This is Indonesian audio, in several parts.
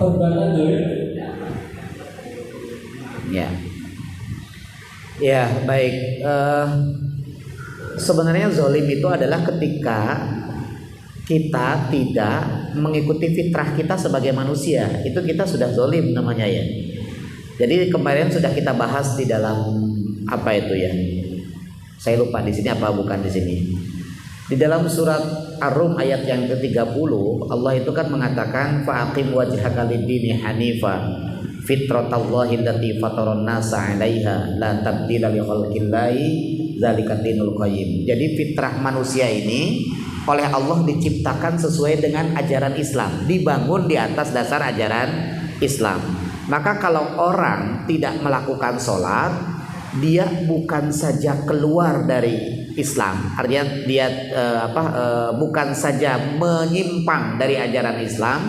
perbuatan zalim. Ya, ya baik. Sebenarnya zalim itu adalah ketika kita tidak mengikuti fitrah kita sebagai manusia. Itu kita sudah zalim namanya ya. Jadi kemarin sudah kita bahas di dalam apa itu ya? Saya lupa di sini apa bukan di sini. Di dalam surat Ar-Rum ayat yang ke-30 Allah itu kan mengatakan fa'aqim wajhaka lid-dini hanifa fitratallahi allati fataran nasa 'alaiha la tabdila li khalqillahi dzalika dinul qayyim. Jadi fitrah manusia ini oleh Allah diciptakan sesuai dengan ajaran Islam, dibangun di atas dasar ajaran Islam. Maka kalau orang tidak melakukan sholat, dia bukan saja keluar dari Islam, artinya dia bukan saja menyimpang dari ajaran Islam,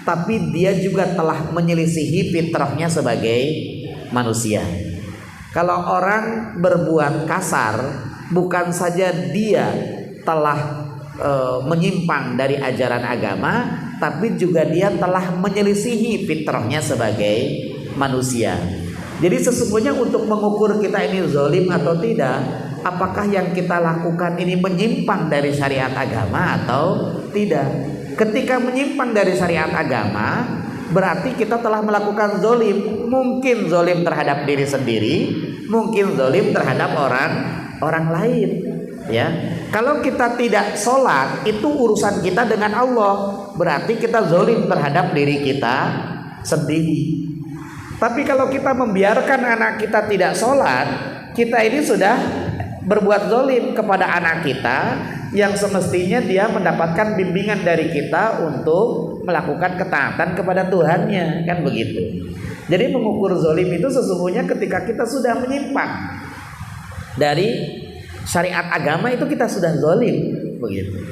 tapi dia juga telah menyelisihi fitrahnya sebagai manusia. Kalau orang berbuat kasar, bukan saja dia telah menyimpang dari ajaran agama, tapi juga dia telah menyelisihi fitrahnya sebagai manusia. Jadi sesungguhnya untuk mengukur kita ini zalim atau tidak, apakah yang kita lakukan ini menyimpang dari syariat agama atau tidak. Ketika menyimpang dari syariat agama, berarti kita telah melakukan zalim. Mungkin zalim terhadap diri sendiri, mungkin zalim terhadap orang lain. Ya, kalau kita tidak sholat, itu urusan kita dengan Allah. Berarti kita zalim terhadap diri kita sendiri. Tapi kalau kita membiarkan anak kita tidak sholat, kita ini sudah berbuat zalim kepada anak kita yang semestinya dia mendapatkan bimbingan dari kita untuk melakukan ketaatan kepada Tuhannya, kan begitu. Jadi mengukur zalim itu sesungguhnya ketika kita sudah menyimpang dari syariat agama, itu kita sudah zalim, begitu.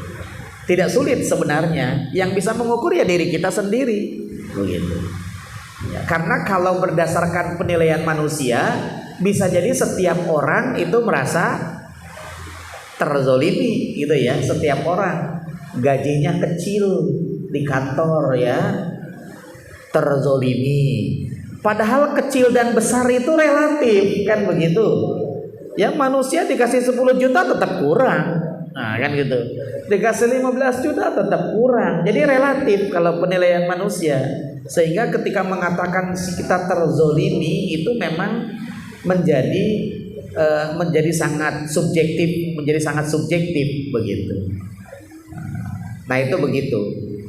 Tidak sulit sebenarnya, yang bisa mengukur ya diri kita sendiri, begitu. Ya, karena kalau berdasarkan penilaian manusia, bisa jadi setiap orang itu merasa terzolimi gitu ya. Setiap orang gajinya kecil di kantor ya, terzolimi. Padahal kecil dan besar itu relatif, kan begitu. Ya, manusia dikasih 10 juta tetap kurang. Nah, kan gitu. Dikasih 15 juta tetap kurang. Jadi relatif kalau penilaian manusia. Sehingga ketika mengatakan kita terzolimi itu memang menjadi sangat subjektif begitu. Nah, itu begitu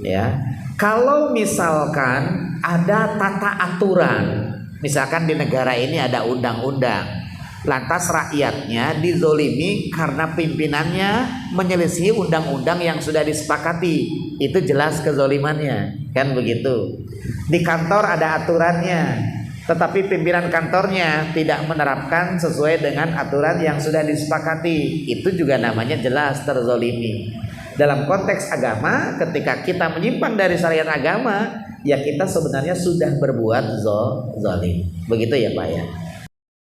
ya. Kalau misalkan ada tata aturan, misalkan di negara ini ada undang-undang, lantas rakyatnya dizolimi karena pimpinannya menyelisihi undang-undang yang sudah disepakati, itu jelas kezolimannya, kan begitu. Di kantor ada aturannya, tetapi pimpinan kantornya tidak menerapkan sesuai dengan aturan yang sudah disepakati, itu juga namanya jelas terzolimi. Dalam konteks agama, ketika kita menyimpang dari syariat agama, ya kita sebenarnya sudah berbuat zalim. Begitu ya Pak ya.